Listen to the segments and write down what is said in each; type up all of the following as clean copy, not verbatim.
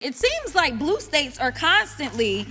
It seems like blue states are constantly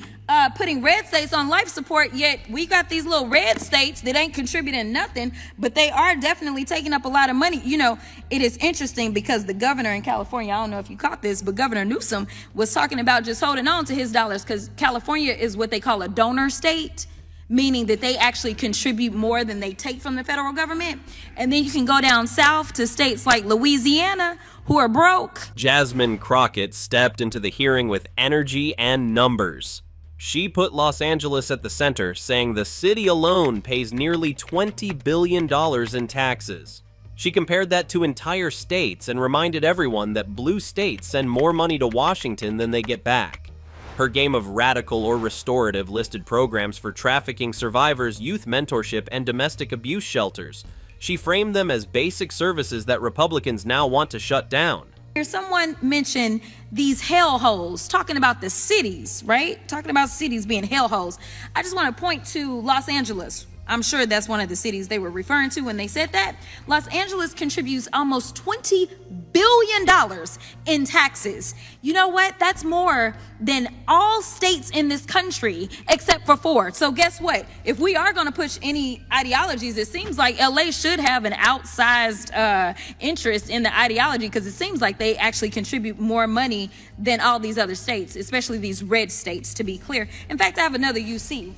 putting red states on life support, yet we got these little red states that ain't contributing nothing, but they are definitely taking up a lot of money. You know, it is interesting because the governor in California, I don't know if you caught this, but Governor Newsom was talking about just holding on to his dollars because California is what they call a donor state, meaning that they actually contribute more than they take from the federal government. And then you can go down south to states like Louisiana, who are broke. Jasmine Crockett stepped into the hearing with energy and numbers. She put Los Angeles at the center, saying the city alone pays nearly $20 billion in taxes. She compared that to entire states and reminded everyone that blue states send more money to Washington than they get back. Her game of radical or restorative listed programs for trafficking survivors, youth mentorship, and domestic abuse shelters. She framed them as basic services that Republicans now want to shut down. Someone mentioned these hellholes, talking about the cities, right? Talking about cities being hellholes. I just want to point to Los Angeles. I'm sure that's one of the cities they were referring to when they said that. Los Angeles contributes almost $20 billion in taxes. You know what? That's more than all states in this country except for 4. So guess what? If we are going to push any ideologies, it seems like LA should have an outsized interest in the ideology because it seems like they actually contribute more money than all these other states, especially these red states, to be clear. In fact, I have another UC.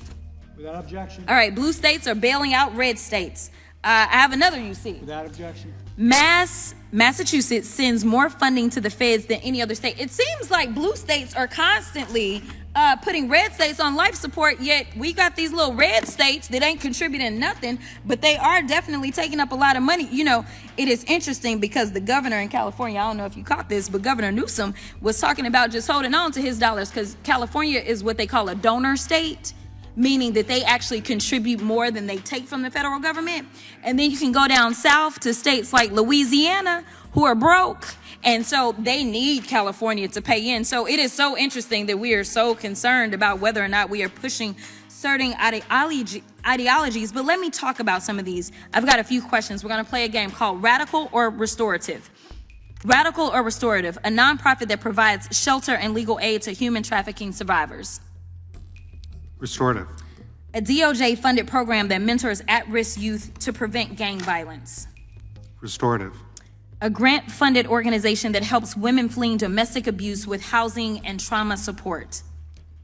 Without objection. All right, blue states are bailing out red states. I have another UC. Without objection. Massachusetts sends more funding to the feds than any other state. It seems like blue states are constantly putting red states on life support, yet we got these little red states that ain't contributing nothing, but they are definitely taking up a lot of money. You know, it is interesting because the governor in California, I don't know if you caught this, but Governor Newsom was talking about just holding on to his dollars because California is what they call a donor state, meaning that they actually contribute more than they take from the federal government. And then you can go down south to states like Louisiana, who are broke, and so they need California to pay in. So it is so interesting that we are so concerned about whether or not we are pushing certain ideologies. But let me talk about some of these. I've got a few questions. We're going to play a game called Radical or Restorative. Radical or Restorative, a nonprofit that provides shelter and legal aid to human trafficking survivors. Restorative. A DOJ-funded program that mentors at-risk youth to prevent gang violence. Restorative. A grant-funded organization that helps women fleeing domestic abuse with housing and trauma support.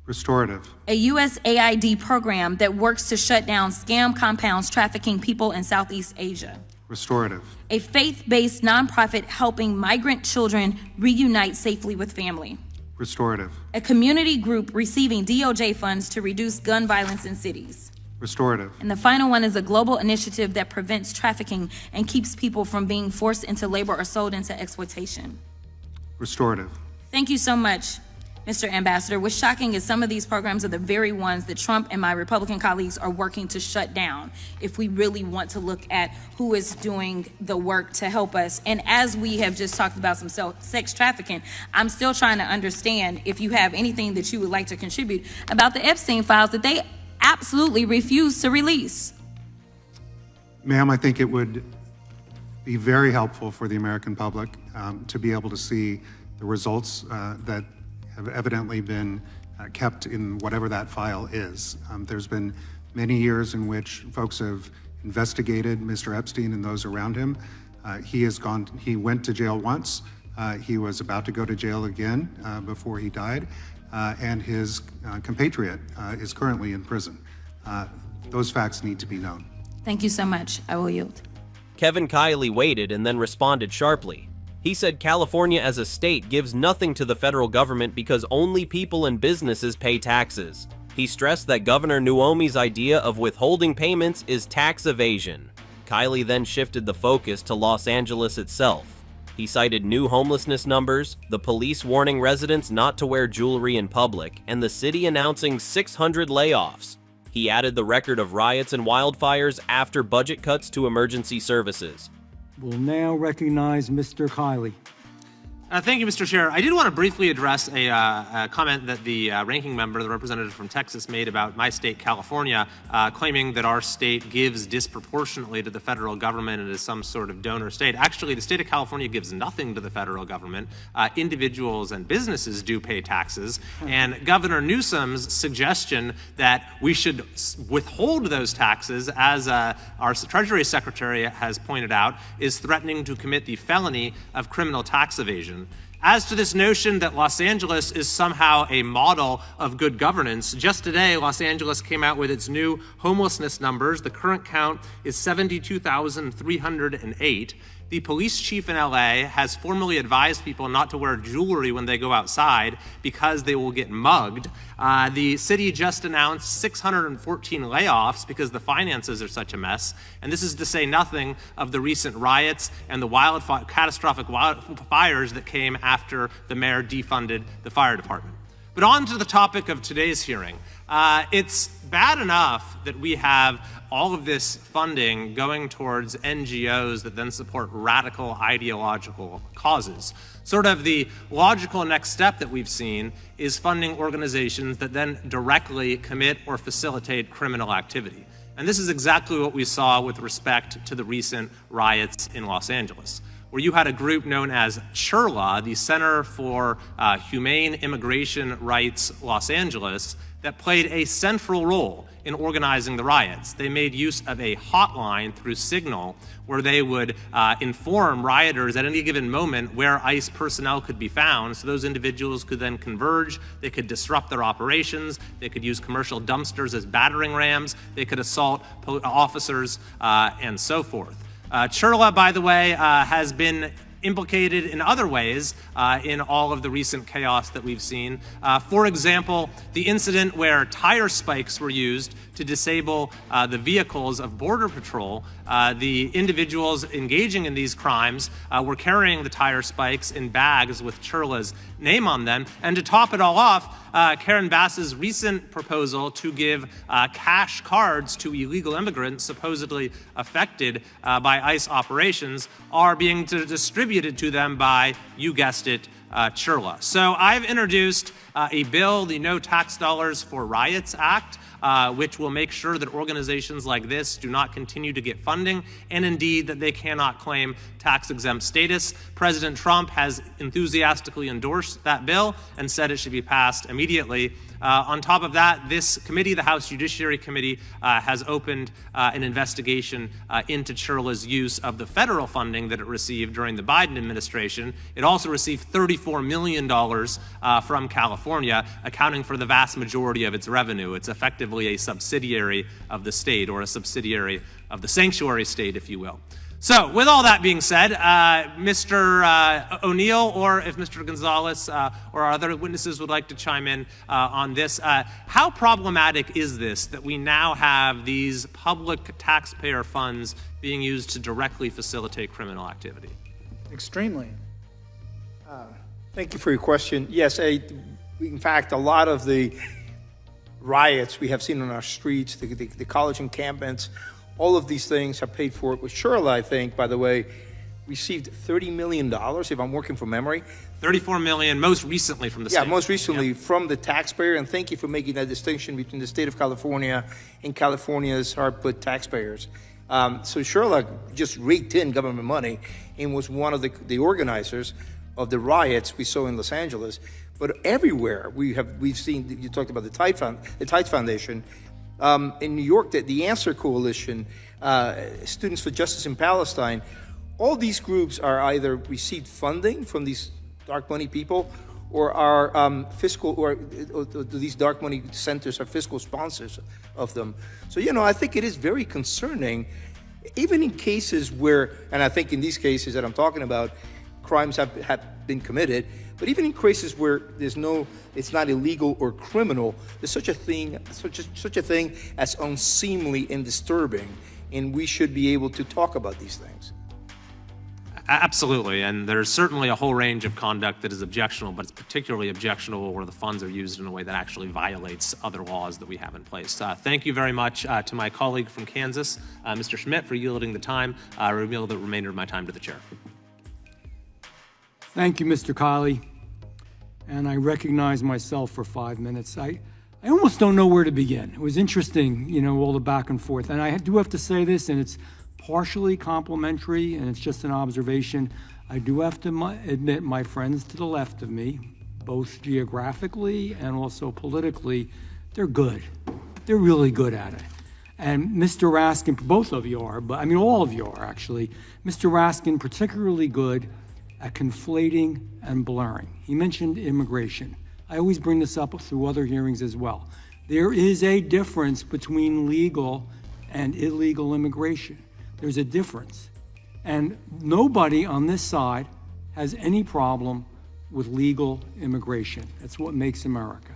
Restorative. A USAID program that works to shut down scam compounds trafficking people in Southeast Asia. Restorative. A faith-based nonprofit helping migrant children reunite safely with family. Restorative. A community group receiving DOJ funds to reduce gun violence in cities. Restorative. And the final one is a global initiative that prevents trafficking and keeps people from being forced into labor or sold into exploitation. Restorative. Thank you so much, Mr. Ambassador. What's shocking is some of these programs are the very ones that Trump and my Republican colleagues are working to shut down if we really want to look at who is doing the work to help us. And as we have just talked about some sex trafficking, I'm still trying to understand if you have anything that you would like to contribute about the Epstein files that they absolutely refuse to release. Ma'am, I think it would be very helpful for the American public to be able to see the results that have evidently been kept in whatever that file is. There's been many years in which folks have investigated Mr. Epstein and those around him. He went to jail once. He was about to go to jail again before he died. And his compatriot is currently in prison. Those facts need to be known. Thank you so much. I will yield. Kevin Kiley waited and then responded sharply. He said California as a state gives nothing to the federal government because only people and businesses pay taxes. He stressed that Governor Nuomi's idea of withholding payments is tax evasion. Kiley then shifted the focus to Los Angeles itself. He cited new homelessness numbers, the police warning residents not to wear jewelry in public, and the city announcing 600 layoffs. He added the record of riots and wildfires after budget cuts to emergency services. Will now recognize Mr. Kiley. Thank you, Mr. Chair. I did want to briefly address a comment that the ranking member, the representative from Texas, made about my state, California, claiming that our state gives disproportionately to the federal government and is some sort of donor state. Actually, the state of California gives nothing to the federal government. Individuals and businesses do pay taxes, and Governor Newsom's suggestion that we should withhold those taxes, as our Treasury Secretary has pointed out, is threatening to commit the felony of criminal tax evasion. As to this notion that Los Angeles is somehow a model of good governance, just today Los Angeles came out with its new homelessness numbers. The current count is 72,308. The police chief in LA has formally advised people not to wear jewelry when they go outside because they will get mugged. The city just announced 614 layoffs because the finances are such a mess. And this is to say nothing of the recent riots and the catastrophic wildfires that came after the mayor defunded the fire department. But on to the topic of today's hearing. It's bad enough that we have all of this funding going towards NGOs that then support radical ideological causes. Sort of the logical next step that we've seen is funding organizations that then directly commit or facilitate criminal activity. And this is exactly what we saw with respect to the recent riots in Los Angeles, where you had a group known as CHRLA, the Center for Humane Immigration Rights Los Angeles, that played a central role in organizing the riots. They made use of a hotline through Signal where they would inform rioters at any given moment where ICE personnel could be found, so those individuals could then converge, they could disrupt their operations, they could use commercial dumpsters as battering rams, they could assault officers, and so forth. CHRLA, by the way, has been implicated in other ways in all of the recent chaos that we've seen. For example, the incident where tire spikes were used to disable the vehicles of Border Patrol. The individuals engaging in these crimes were carrying the tire spikes in bags with CHRLA's name on them. And to top it all off, Karen Bass's recent proposal to give cash cards to illegal immigrants supposedly affected by ICE operations are being distributed to them by, you guessed it, CHRLA. So I've introduced a bill, the No Tax Dollars for Riots Act, which will make sure that organizations like this do not continue to get funding, and indeed that they cannot claim tax-exempt status. President Trump has enthusiastically endorsed that bill and said it should be passed immediately. On top of that, this committee, the House Judiciary Committee, has opened an investigation into CHRLA's use of the federal funding that it received during the Biden administration. It also received $34 million from California, accounting for the vast majority of its revenue. It's effectively a subsidiary of the state, or a subsidiary of the sanctuary state, if you will. So, with all that being said, Mr. O'Neill, or if Mr. Gonzalez or our other witnesses would like to chime in on this, how problematic is this that we now have these public taxpayer funds being used to directly facilitate criminal activity? Extremely. Thank you for your question. Yes, in fact, a lot of the riots we have seen on our streets, the college encampments, all of these things are paid for with CHRLA, I think, by the way, received $30 million, if I'm working from memory. 34 million, most recently from the state. Yeah, most recently from the taxpayer, and thank you for making that distinction between the state of California and California's hard-put taxpayers. So CHRLA just raked in government money and was one of the organizers of the riots we saw in Los Angeles. But everywhere we've seen, you talked about the Tides Foundation, in New York, the Answer Coalition, Students for Justice in Palestine, all these groups are either received funding from these dark money people, or are fiscal, or these dark money centers are fiscal sponsors of them. So, I think it is very concerning, even in cases where, and I think in these cases that I'm talking about, crimes have been committed, but even in cases where it's not illegal or criminal, there's such a thing as unseemly and disturbing, and we should be able to talk about these things. Absolutely, and there's certainly a whole range of conduct that is objectionable, but it's particularly objectionable where the funds are used in a way that actually violates other laws that we have in place. Thank you very much to my colleague from Kansas, Mr. Schmidt, for yielding the time. I reveal the remainder of my time to the chair. Thank you, Mr. Kiley. And I recognize myself for 5 minutes. I almost don't know where to begin. It was interesting, you know, all the back and forth. And I do have to say this, and it's partially complimentary, and it's just an observation. I do have to admit my friends to the left of me, both geographically and also politically, they're good. They're really good at it. And Mr. Raskin, both of you are, but I mean all of you are actually, Mr. Raskin particularly good at conflating and blurring. He mentioned immigration. I always bring this up through other hearings as well. There is a difference between legal and illegal immigration. There's a difference. And nobody on this side has any problem with legal immigration. That's what makes America.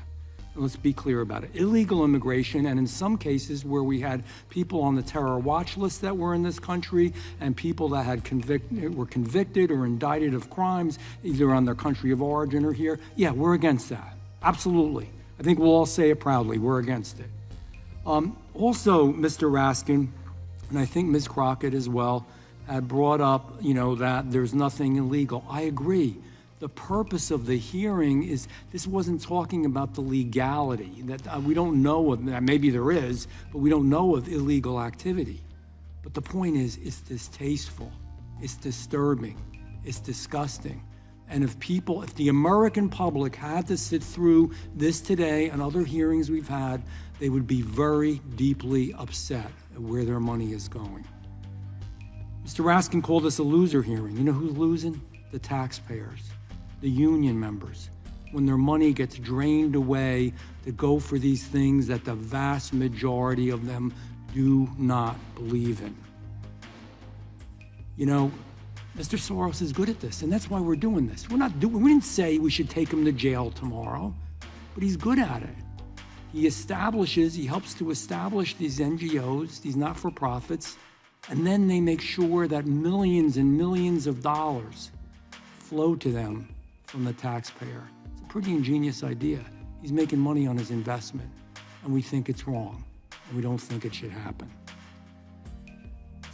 And let's be clear about it. Illegal immigration, and in some cases where we had people on the terror watch list that were in this country and people that had were convicted or indicted of crimes, either on their country of origin or here, yeah, we're against that. Absolutely. I think we'll all say it proudly. We're against it. Also, Mr. Raskin, and I think Ms. Crockett as well, had brought up, you know, that there's nothing illegal. I agree. The purpose of the hearing is, this wasn't talking about the legality, that we don't know of, maybe there is, but we don't know of illegal activity. But the point is, it's distasteful, it's disturbing, it's disgusting. And if the American public had to sit through this today and other hearings we've had, they would be very deeply upset at where their money is going. Mr. Raskin called this a loser hearing. You know who's losing? The taxpayers, the union members, when their money gets drained away to go for these things that the vast majority of them do not believe in. You know, Mr. Soros is good at this, and that's why we're doing this. We didn't say we should take him to jail tomorrow, but he's good at it. He helps to establish these NGOs, these not-for-profits, and then they make sure that millions and millions of dollars flow to them from the taxpayer. It's a pretty ingenious idea. He's making money on his investment, and we think it's wrong, and we don't think it should happen.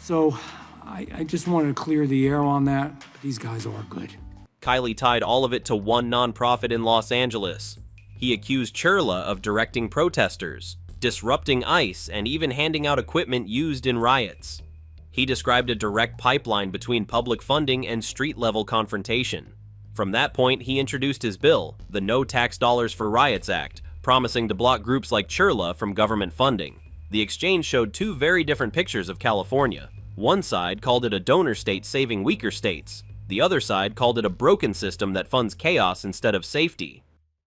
So I just wanted to clear the air on that, but these guys are good. Kiley tied all of it to one nonprofit in Los Angeles. He accused Churla of directing protesters, disrupting ICE, and even handing out equipment used in riots. He described a direct pipeline between public funding and street-level confrontation. From that point, he introduced his bill, the No Tax Dollars for Riots Act, promising to block groups like Churla from government funding. The exchange showed two very different pictures of California. One side called it a donor state saving weaker states. The other side called it a broken system that funds chaos instead of safety.